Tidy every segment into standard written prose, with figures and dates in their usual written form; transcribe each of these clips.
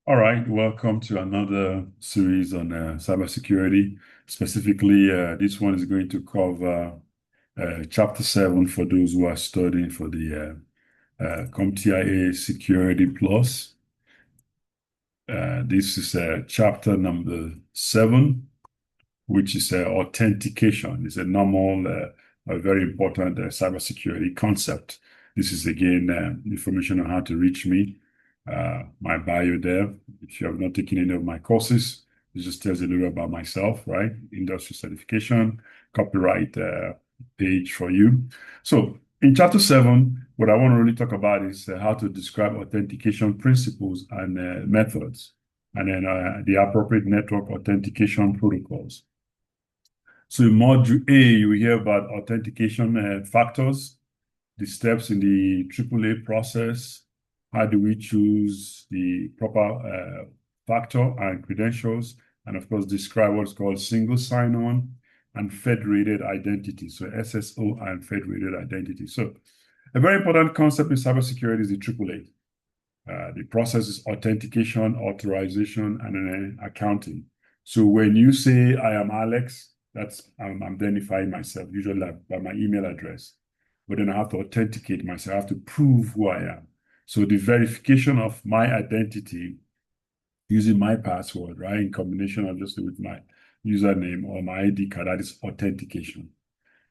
All right, welcome to another series on cybersecurity. Specifically, this one is going to cover Chapter 7 for those who are studying for the CompTIA Security Plus. This is chapter number 7, which is authentication. It's a normal, a very important cybersecurity concept. This is again information on how to reach me, my bio there. If you have not taken any of my courses, it just tells a little about myself, right? Industry certification, copyright page for you. So in chapter 7, what I want to really talk about is how to describe authentication principles and methods, and then the appropriate network authentication protocols. So in module A, you hear about authentication factors, the steps in the AAA process, how do we choose the proper factor and credentials, and of course describe what's called single sign-on and federated identity, so SSO and federated identity. So a very important concept in cybersecurity is the AAA. The process is authentication, authorization, and then accounting. So when you say, I am Alex, I'm identifying myself, usually by my email address. But then I have to authenticate myself. I have to prove who I am. So the verification of my identity using my password, right, in combination obviously with my username or my ID card, that is authentication.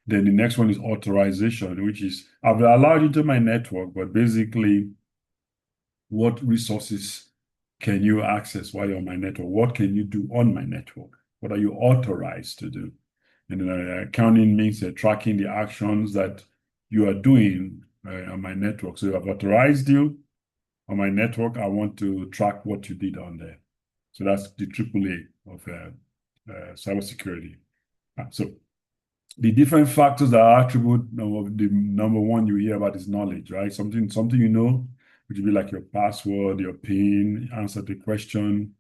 Then the next one is authorization, which is I've allowed you to my network, but basically, what resources can you access while you're on my network? What can you do on my network? What are you authorized to do? And accounting means tracking the actions that you are doing on my network. So if I've authorized you on my network, I want to track what you did on there. So that's the AAA of cybersecurity. So the different factors that are attribute, the number one you hear about is knowledge, right? Something you know, which would be like your password, your PIN, answer the question,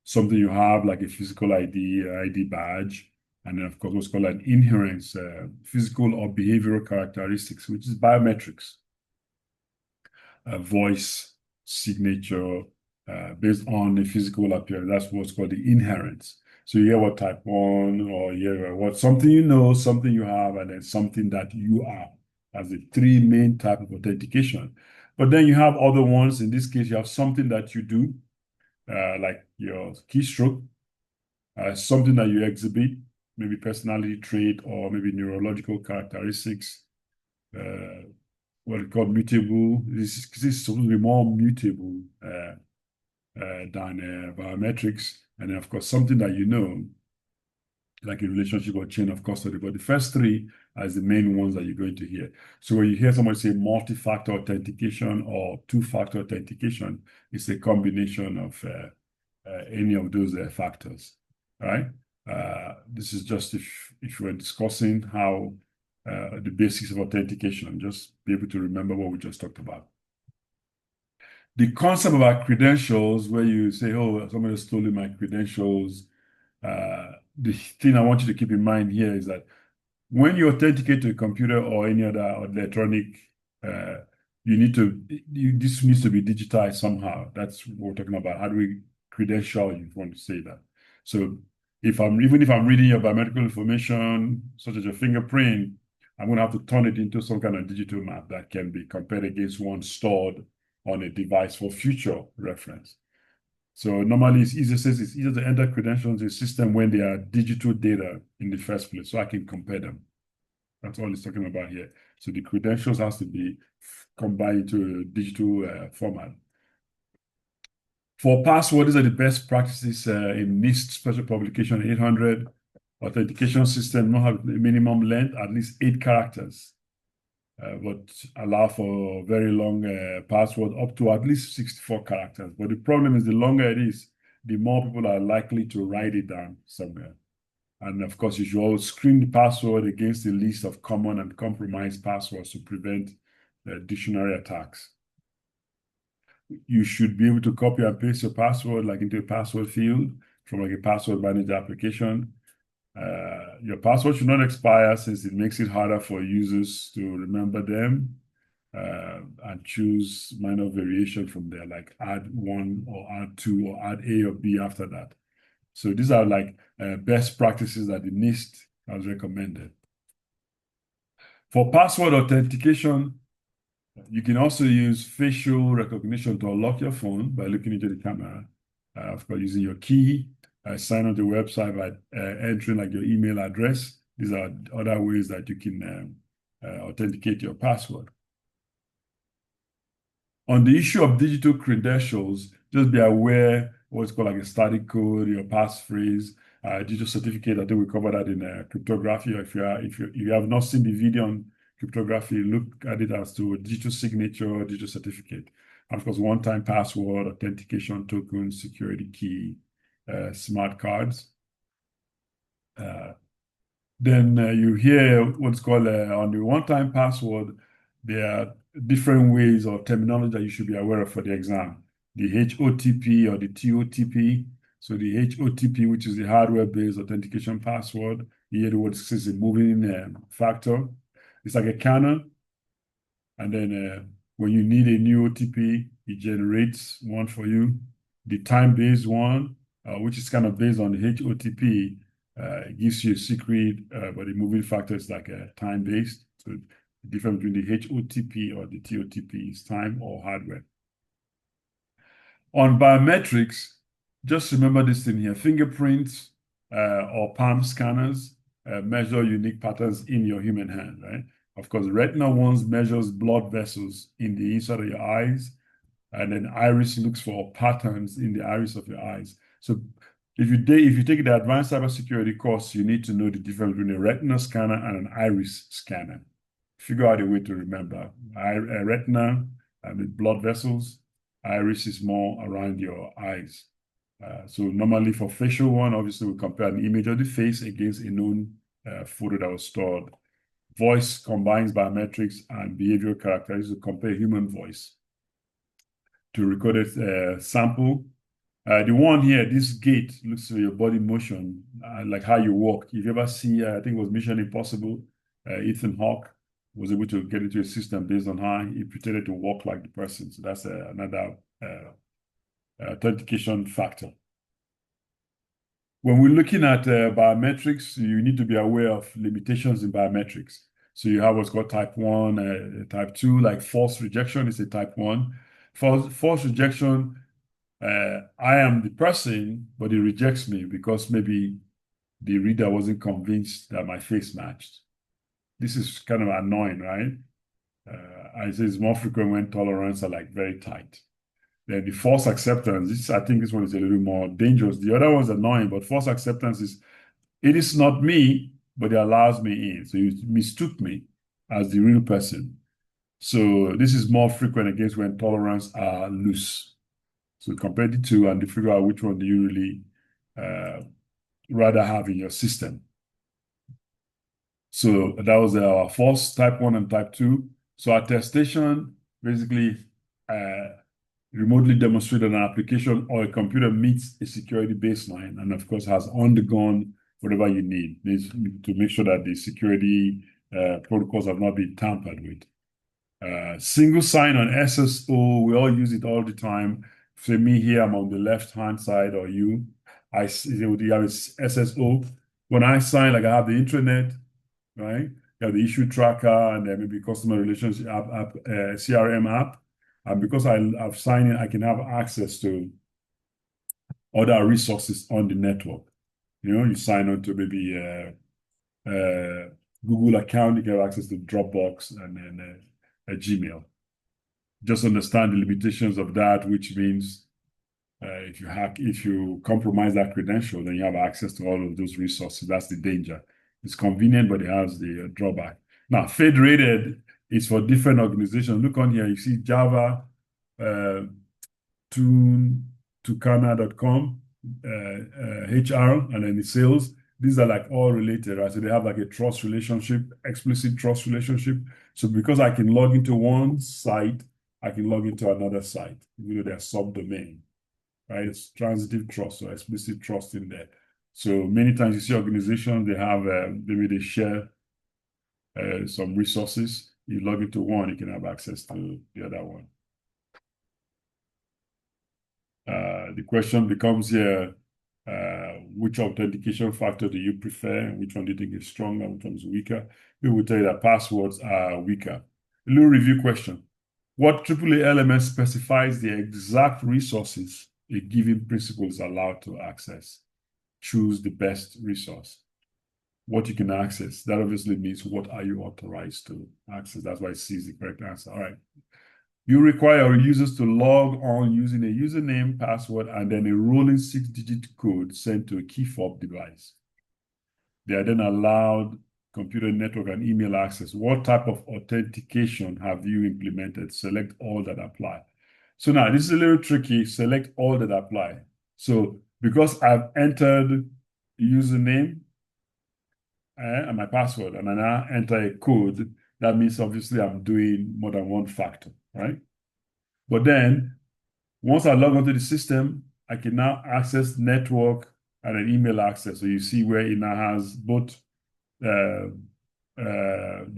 something you have like a physical ID badge, and then of course what's called an inherence, physical or behavioral characteristics, which is biometrics, voice, signature, based on the physical appearance. That's what's called the inherence. So you hear what type 1, or you hear what something you know, something you have, and then something that you are, as the three main type of authentication. But then you have other ones. In this case, you have something that you do, like your keystroke, something that you exhibit, maybe personality trait or maybe neurological characteristics, what we call mutable. This is supposed to be more mutable than biometrics. And then, of course, something that you know, like a relationship or chain of custody. But the first three are the main ones that you're going to hear. So when you hear somebody say multi-factor authentication or two-factor authentication, it's a combination of any of those factors, right? This is just if we're discussing how the basics of authentication, just be able to remember what we just talked about. The concept about credentials, where you say, oh, somebody has stolen my credentials, the thing I want you to keep in mind here is that when you authenticate to a computer or any other electronic, this needs to be digitized somehow. That's what we're talking about. How do we credential you, if you want to say that? So even if I'm reading your biometrical information, such as your fingerprint, I'm going to have to turn it into some kind of digital map that can be compared against one stored on a device for future reference. So normally it's easier to enter credentials in a system when they are digital data in the first place, so I can compare them. That's all it's talking about here. So the credentials has to be combined into a digital format. For password, these are the best practices in NIST Special Publication 800. Authentication system not have a minimum length, at least 8 characters, but allow for very long password up to at least 64 characters. But the problem is the longer it is, the more people are likely to write it down somewhere. And of course, you should always screen the password against a list of common and compromised passwords to prevent dictionary attacks. You should be able to copy and paste your password like into a password field from like a password manager application. Your password should not expire since it makes it harder for users to remember them. and choose minor variation from there, like add 1 or add 2 or add A or B after that. So these are like best practices that the NIST has recommended. For password authentication, you can also use facial recognition to unlock your phone by looking into the camera. Of course, using your key, sign on the website by entering like your email address. These are other ways that you can authenticate your password. On the issue of digital credentials, just be aware what's called like a static code, your passphrase, digital certificate. I think we covered that in cryptography. If you have not seen the video on cryptography, look at it as to a digital signature, digital certificate. And of course, one-time password, authentication token, security key, smart cards. Then you hear what's called on the one-time password, there are different ways or terminology that you should be aware of for the exam. The HOTP or the TOTP. So the HOTP, which is the hardware-based authentication password, you hear the word says a moving factor. It's like a canon. And then when you need a new OTP, it generates one for you. The time-based one, which is kind of based on the HOTP, it gives you a secret, but the moving factor is like a time-based. So the difference between the HOTP or the TOTP is time or hardware. On biometrics, just remember this thing here. Fingerprints or palm scanners measure unique patterns in your human hand, right? Of course, retinal ones measures blood vessels in the inside of your eyes, and then iris looks for patterns in the iris of your eyes. So if you take the advanced cybersecurity course, you need to know the difference between a retina scanner and an iris scanner. Figure out a way to remember. A retina with blood vessels, iris is more around your eyes. So normally for facial one, obviously we compare an image of the face against a known photo that was stored. Voice combines biometrics and behavioral characteristics to compare human voice to recorded sample. The one here, this gait looks at your body motion, like how you walk. If you ever see, I think it was Mission Impossible, Ethan Hawke was able to get into a system based on how he pretended to walk like the person. So that's another authentication factor. When we're looking at biometrics, you need to be aware of limitations in biometrics. So you have what's called type 1, type 2, like false rejection is a type 1. False rejection, I am the person, but it rejects me because maybe the reader wasn't convinced that my face matched. This is kind of annoying, right? I say it's more frequent when tolerance are like very tight. Then the false acceptance, I think this one is a little more dangerous. The other one's annoying, but false acceptance is, it is not me, but it allows me in. So you mistook me as the real person. So this is more frequent against when tolerance are loose. So compare the two and figure out which one do you really rather have in your system. So that was our false type 1 and type 2. So attestation basically remotely demonstrated an application or a computer meets a security baseline and of course has undergone whatever you need to make sure that the security protocols have not been tampered with. Single sign on SSO, we all use it all the time. Say me here, I'm on the left-hand side, or you have SSO. When I sign, like I have the intranet, right? You have the issue tracker and then maybe customer relationship app, CRM app. And because I've signed in, I can have access to other resources on the network. You know, you sign on to maybe Google account, you get access to Dropbox and then a Gmail. Just understand the limitations of that, which means if you compromise that credential, then you have access to all of those resources. That's the danger. It's convenient, but it has the drawback. Now, Federated is for different organizations. Look on here, you see Java, Tucana.com, HR, and then the sales. These are like all related, right? So they have like a trust relationship, explicit trust relationship. So because I can log into one site, I can log into another site, even though they're subdomain, right? It's transitive trust or explicit trust in there. So many times you see organizations, they have, maybe they share some resources. You log into one, you can have access to the other one. The question becomes here, which authentication factor do you prefer? Which one do you think is stronger? Which one is weaker? We will tell you that passwords are weaker. A little review question. What AAA element specifies the exact resources a given principal is allowed to access? Choose the best resource. What you can access. That obviously means what are you authorized to access. That's why C is the correct answer. All right. You require users to log on using a username, password, and then a rolling 6-digit code sent to a key fob device. They are then allowed computer network and email access. What type of authentication have you implemented? Select all that apply. So now this is a little tricky. Select all that apply. So because I've entered username and my password, and I now enter a code, that means obviously I'm doing more than one factor, right? But then once I log onto the system, I can now access network and an email access. So you see where it now has both the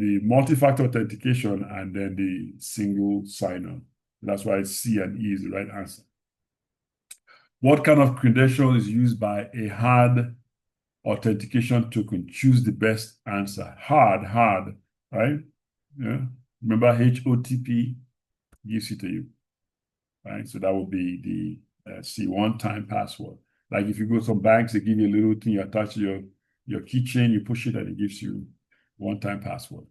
multi-factor authentication and then the single sign-on. That's why C and E is the right answer. What kind of credential is used by a hard authentication token? Choose the best answer. Hard, right? Yeah. Remember HOTP gives it to you, right? So that would be the C, one-time password. Like if you go to some banks, they give you a little thing, you attach your keychain, you push it, and it gives you one-time password.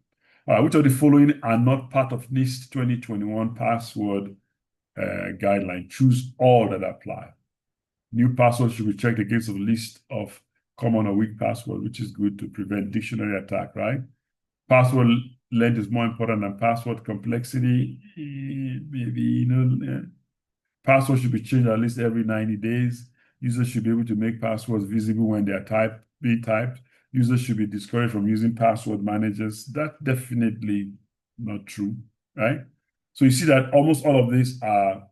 All right, which of the following are not part of NIST 2021 password guideline? Choose all that apply. New password should be checked against a list of common or weak password, which is good to prevent dictionary attack, right? Password length is more important than password complexity. Maybe, password should be changed at least every 90 days. Users should be able to make passwords visible when they are being typed. Users should be discouraged from using password managers. That's definitely not true, right? So you see that almost all of these are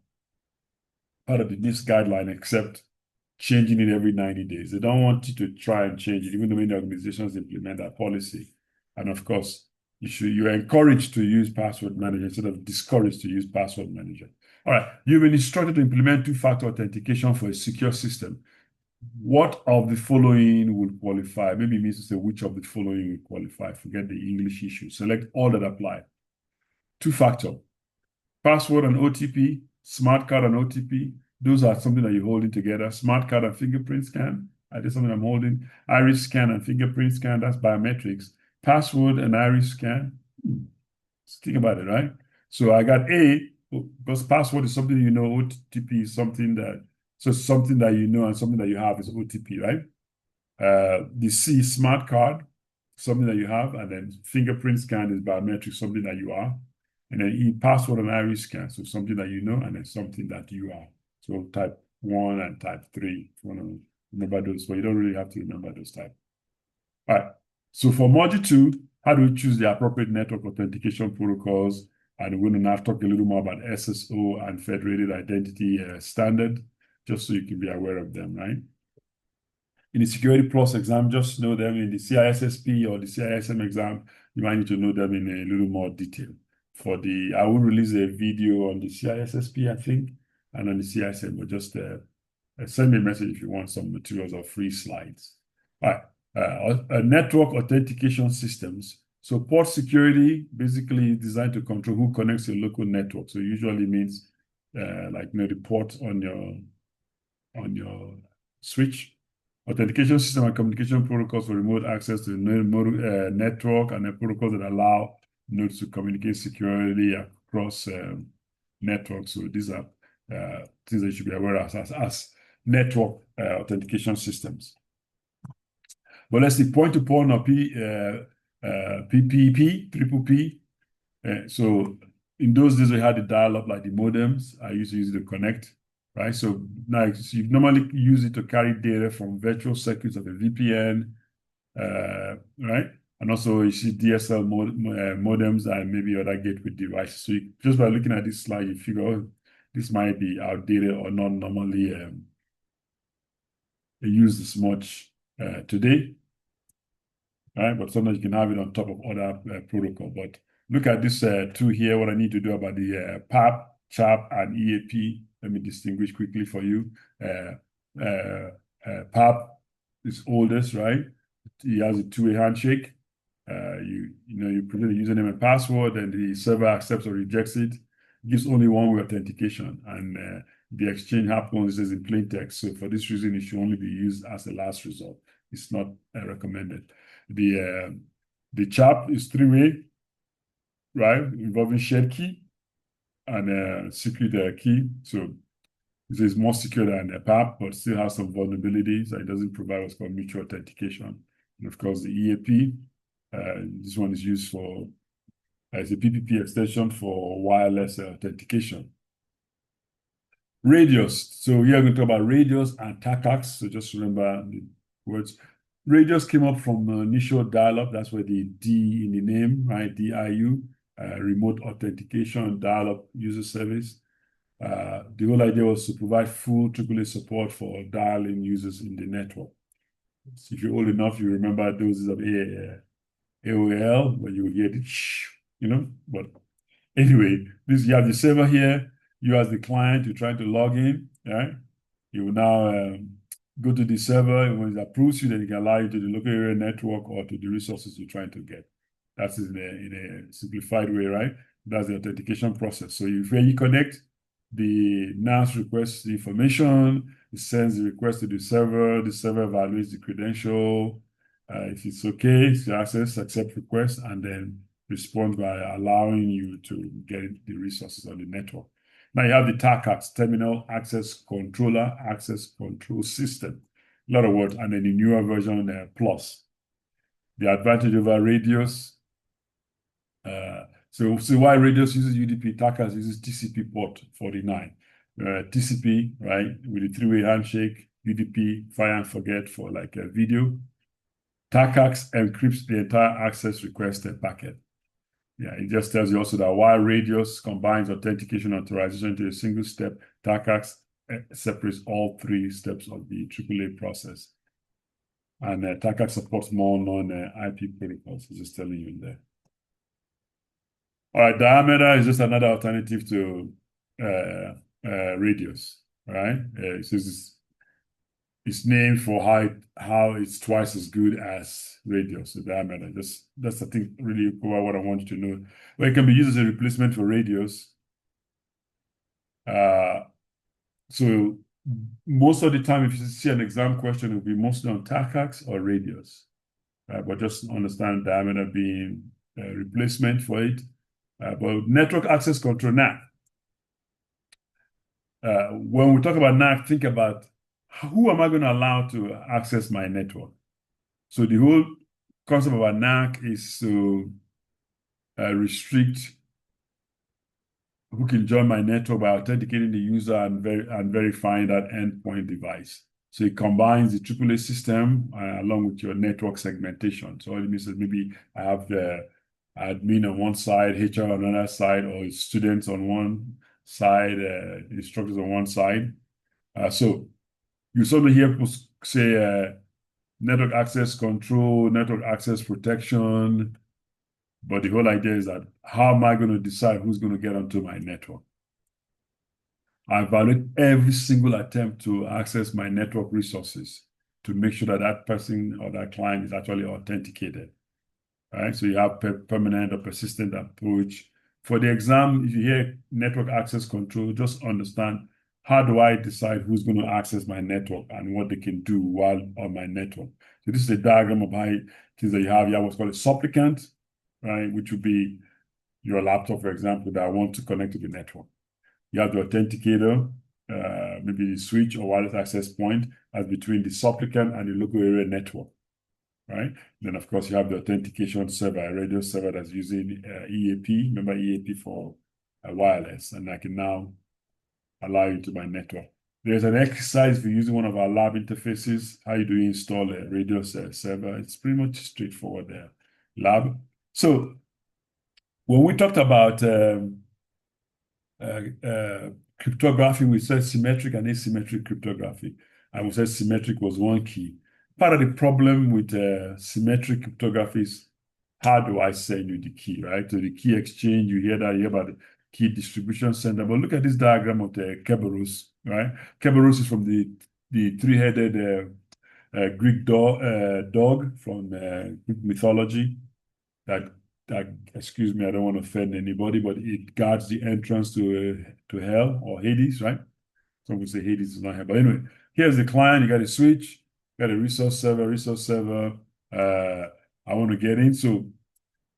part of the NIST guideline, except changing it every 90 days. They don't want you to try and change it, even though many organizations implement that policy. And of course, you're encouraged to use password manager instead of discouraged to use password manager. All right, you've been instructed to implement two-factor authentication for a secure system. What of the following would qualify? Maybe it means to say which of the following would qualify. Forget the English issue. Select all that apply. Two-factor, password and OTP, smart card and OTP. Those are something that you're holding together. Smart card and fingerprint scan. I did something I'm holding. Iris scan and fingerprint scan. That's biometrics. Password and iris scan. Think about it, right? So I got A, because password is something you know, OTP is something that, so something that you know and something that you have is OTP, right? The C, smart card, something that you have, and then fingerprint scan is biometrics, something that you are. And then E, password and iris scan, so something that you know, and then something that you are. So type 1 and type 3, if you want to remember those, but you don't really have to remember those types. All right, so for module 2, how do we choose the appropriate network authentication protocols? And we're going to now talk a little more about SSO and Federated Identity Standard, just so you can be aware of them, right? In the Security Plus exam, just know them. In the CISSP or the CISM exam, you might need to know them in a little more detail. I will release a video on the CISSP, I think, and on the CISM, but just send me a message if you want some materials or free slides. All right, network authentication systems. So port security basically is designed to control who connects to your local network. So usually means the port on your switch. Authentication system and communication protocols for remote access to the network and the protocols that allow nodes to communicate securely across networks. So these are things that you should be aware of as network authentication systems. But let's see, point-to-point or PPP, triple P. So in those days, we had the dial-up like the modems. I used to use it to connect, right? So now you normally use it to carry data from virtual circuits of a VPN, right? And also you see DSL modems and maybe other gateway devices. So just by looking at this slide, you figure, oh, this might be outdated or not normally used as much today, right? But sometimes you can have it on top of other protocol. But look at this two here, what I need to do about the PAP, CHAP, and EAP. Let me distinguish quickly for you. PAP is oldest, right? It has a two-way handshake. You put in the username and password, and the server accepts or rejects it. It gives only one-way authentication, and the exchange happens in plain text. So for this reason, it should only be used as a last resort. It's not recommended. The CHAP is three-way, right, involving shared key and secret key. So this is more secure than a PAP, but still has some vulnerabilities. It doesn't provide what's called mutual authentication. And of course, the EAP, this one is used for as a PPP extension for wireless authentication. Radius. So here we're going to talk about radius and TACACS. So just remember the words. Radius came up from initial dial-up. That's where the D in the name, right? DIU, remote authentication, dial-up user service. The whole idea was to provide full AAA support for dialing users in the network. So if you're old enough, you remember those of AOL, where you hear the but anyway, you have the server here. You as the client, you're trying to log in, right? You will now go to the server, and when it approves you, then it can allow you to the local area network or to the resources you're trying to get. That's in a simplified way, right? That's the authentication process. So when you connect, the NAS requests the information, it sends the request to the server evaluates the credential. If it's okay, to access, accept request, and then respond by allowing you to get the resources on the network. Now you have the TACACS, Terminal Access Controller, Access Control System. A lot of words, and then the newer version, Plus. The advantage over Radius. So why Radius uses UDP, TACACS uses TCP port 49. TCP, right, with a three-way handshake, UDP, fire and forget for like a video. TACACS encrypts the entire access request packet. Yeah, it just tells you also that while Radius combines authentication and authorization into a single step, TACACS separates all three steps of the AAA process. And TACACS supports more non-IP protocols, it's just telling you in there. All right, diameter is just another alternative to Radius, right? It's named for how it's twice as good as Radius, the diameter. That's I think really what I want you to know. Well, it can be used as a replacement for Radius. So most of the time, if you see an exam question, it will be mostly on TACACS or Radius. But just understand diameter being a replacement for it. But network access control, NAC. When we talk about NAC, think about who am I going to allow to access my network? So the whole concept about NAC is to restrict who can join my network by authenticating the user and verifying that endpoint device. So it combines the AAA system along with your network segmentation. So it means that maybe I have the admin on one side, HR on another side, or students on one side, instructors on one side. So you sort of hear people say network access control, network access protection, but the whole idea is that how am I going to decide who's going to get onto my network? I evaluate every single attempt to access my network resources to make sure that that person or that client is actually authenticated. Right? So you have permanent or persistent approach. For the exam, if you hear network access control, just understand how do I decide who's going to access my network and what they can do while on my network. So this is a diagram of how things that you have. You have what's called a supplicant, right? Which would be your laptop, for example, that I want to connect to the network. You have the authenticator, maybe the switch or wireless access point as between the supplicant and the local area network. Right? Then, of course, you have the authentication server, a radio server that's using EAP. Remember EAP for wireless, and I can now allow you to my network. There's an exercise for using one of our lab interfaces. How do you install a radio server? It's pretty much straightforward there. Lab. So when we talked about cryptography, we said symmetric and asymmetric cryptography. And we said symmetric was one key. Part of the problem with symmetric cryptography is how do I send you the key, right? So the key exchange, you hear about the key distribution center. But look at this diagram of the Kerberos, right? Kerberos is from the three-headed Greek dog from Greek mythology. That excuse me, I don't want to offend anybody, but it guards the entrance to hell or Hades, right? Some would say Hades is not hell, but anyway, here's the client. You got a switch, got a resource server. I want to get in. So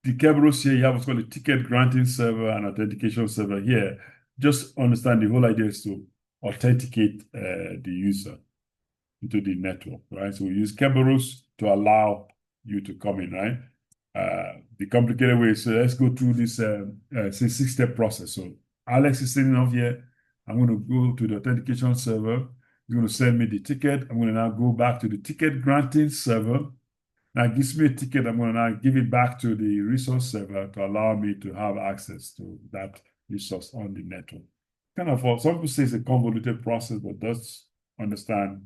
the Kerberos here, you have what's called a ticket granting server and authentication server here. Just understand the whole idea is to authenticate the user into the network, right? So we use Kerberos to allow you to come in, right? The complicated way, so let's go through this six-step process. So Alex is sitting off here. I'm going to go to the authentication server. He's going to send me the ticket. I'm going to now go back to the ticket granting server. Now it gives me a ticket. I'm going to now give it back to the resource server to allow me to have access to that resource on the network. Kind of, some people say it's a convoluted process, but does understand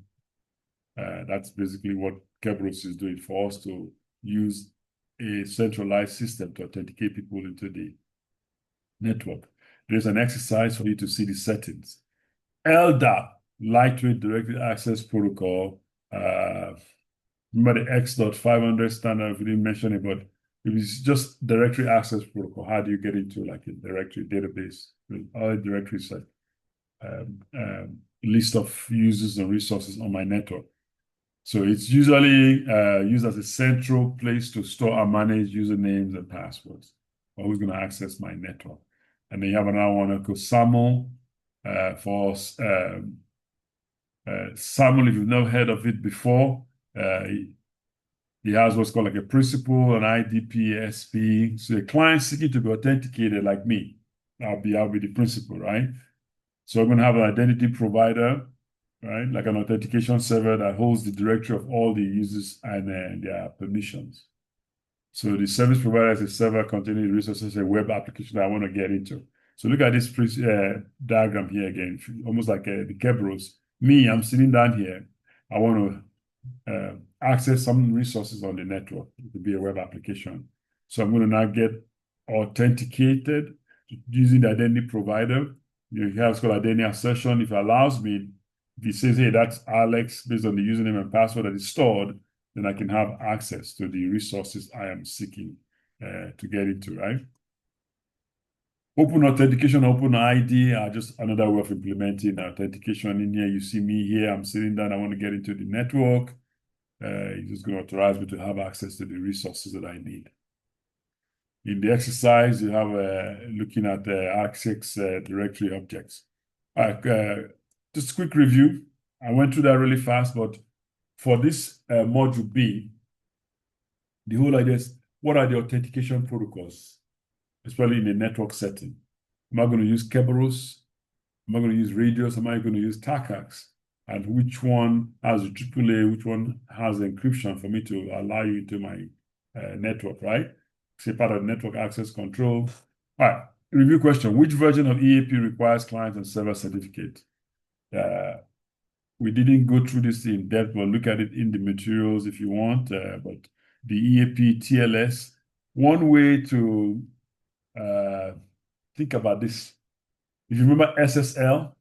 that's basically what Kerberos is doing for us to use a centralized system to authenticate people into the network. There's an exercise for you to see the settings. LDAP, Lightweight Directed Access Protocol. Remember the X.500 standard, if we didn't mention it, but if it's just directory access protocol, how do you get into like a directory database with all directories, like list of users and resources on my network? So it's usually used as a central place to store and manage usernames and passwords, or who's going to access my network. And then you have another one called SAML for SAML, if you've never heard of it before. He has what's called like a principal, an IDP, SP. So a client seeking to be authenticated like me, I'll be the principal, right? So I'm going to have an identity provider, right? Like an authentication server that holds the directory of all the users and their permissions. So the service provider is a server containing resources, a web application that I want to get into. So look at this diagram here again, almost like the Kerberos. Me, I'm sitting down here. I want to access some resources on the network to be a web application. So I'm going to now get authenticated using the identity provider. You have what's called identity assertion. If it allows me, if it says, hey, that's Alex based on the username and password that is stored, then I can have access to the resources I am seeking to get into, right? Open authentication, OpenID are just another way of implementing authentication. In here, you see me here, I'm sitting down, I want to get into the network. It's just going to authorize me to have access to the resources that I need. In the exercise, you have looking at the Access directory objects. Just a quick review. I went through that really fast, but for this module B, the whole idea is what are the authentication protocols, especially in a network setting? Am I going to use Kerberos? Am I going to use Radius? Am I going to use TACACS? And which one has a AAA? Which one has encryption for me to allow you into my network, right? Say part of network access control. All right, review question. Which version of EAP requires client and server certificate? We didn't go through this in depth, but look at it in the materials if you want. But the EAP TLS, one way to think about this, if you remember SSL,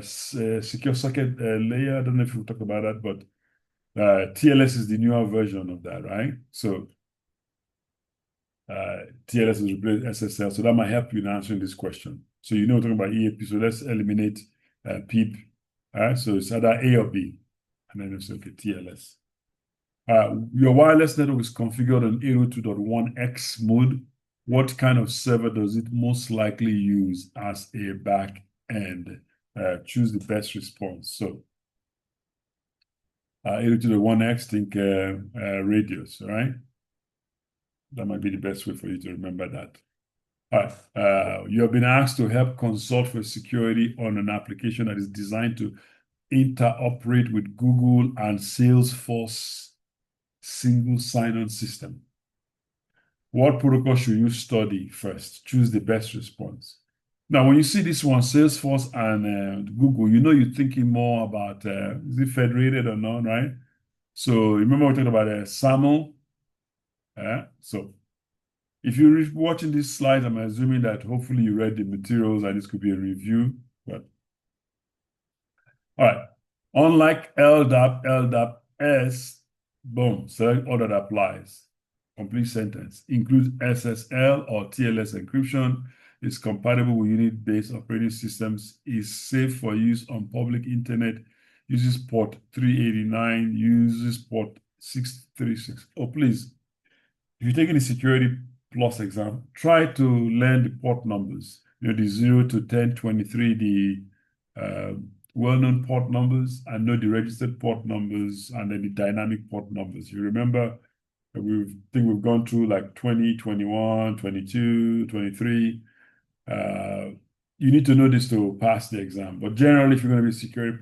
secure socket layer, I don't know if we'll talk about that, but TLS is the newer version of that, right? So TLS has replaced SSL, so that might help you in answering this question. So you know we're talking about EAP, so let's eliminate PEEP. So it's either A or B, and then it's okay, TLS. Your wireless network is configured on 802.1x mode. What kind of server does it most likely use as a back end? Choose the best response. So 802.1x, think radius, right? That might be the best way for you to remember that. All right. You have been asked to help consult for security on an application that is designed to interoperate with Google and Salesforce single sign-on system. What protocol should you study first? Choose the best response. Now, when you see this one, Salesforce and Google, you know you're thinking more about, is it federated or not, right? So remember we talked about SAML, So if you're watching this slide, I'm assuming that hopefully you read the materials and this could be a review. But all right. Unlike LDAP, LDAP-S, boom, select all that applies. Complete sentence. Includes SSL or TLS encryption, is compatible with unit-based operating systems, is safe for use on public internet, uses port 389, uses port 636. Oh, please, if you're taking the Security Plus exam, try to learn the port numbers. The 0 to 1023, the well-known port numbers, and know the registered port numbers, and then the dynamic port numbers. You remember, we've gone through like 20, 21, 22, 23. You need to know this to pass the exam. But generally, if you're going to be a security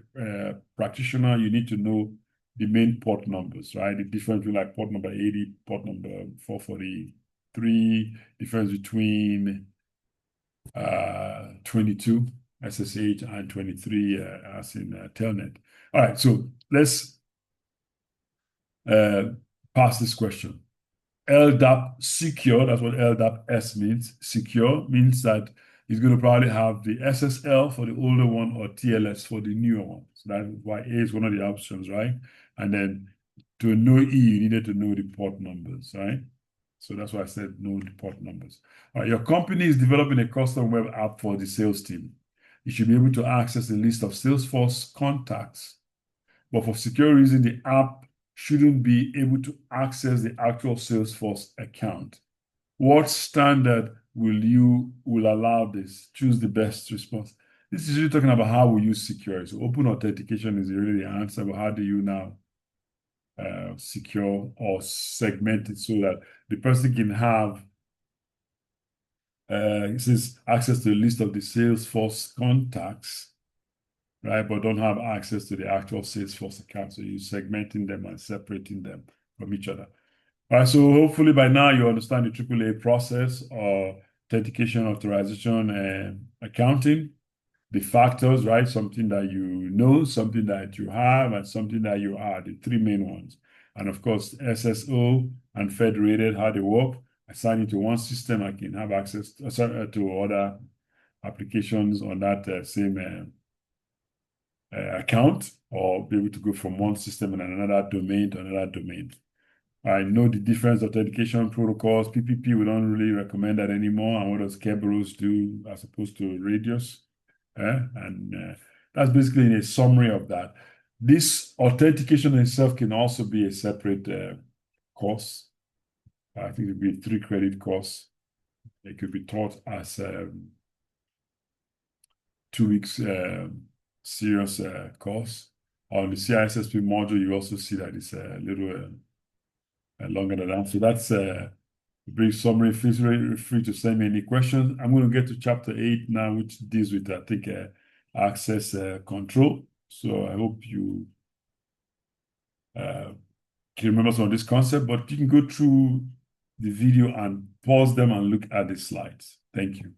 practitioner, you need to know the main port numbers, right? The difference between like port number 80, port number 443, difference between 22 SSH and 23 as in Telnet. All right, so let's pass this question. LDAP secure, that's what LDAP-S means. Secure means that it's going to probably have the SSL for the older one or TLS for the newer one. So that's why A is one of the options, right? And then to know E, you needed to know the port numbers, right? So that's why I said know the port numbers. All right, your company is developing a custom web app for the sales team. You should be able to access the list of Salesforce contacts. But for security reasons, the app shouldn't be able to access the actual Salesforce account. What standard will allow this? Choose the best response. This is really talking about how we use security. So open authentication is really the answer, but how do you now secure or segment it so that the person can have it says access to the list of the Salesforce contacts, right? But don't have access to the actual Salesforce account. So you're segmenting them and separating them from each other. All right, so hopefully by now you understand the AAA process or authentication, authorization, and accounting. The factors, right? Something that you know, something that you have, and something that you are, the three main ones. And of course, SSO and Federated, how they work. Assign it to one system, I can have access to other applications on that same account, or be able to go from one system in another domain to another domain. I know the different authentication protocols. PPP, we don't really recommend that anymore. And what does Kerberos do as opposed to Radius? And that's basically a summary of that. This authentication itself can also be a separate course. I think it would be a 3-credit course. It could be taught as 2 weeks serious course. On the CISSP module, you also see that it's a little longer than that. So that's a brief summary. Feel free to send me any questions. I'm going to get to chapter 8 now, which deals with, I think, access control. So I hope you can remember some of this concept, but you can go through the video and pause them and look at the slides. Thank you.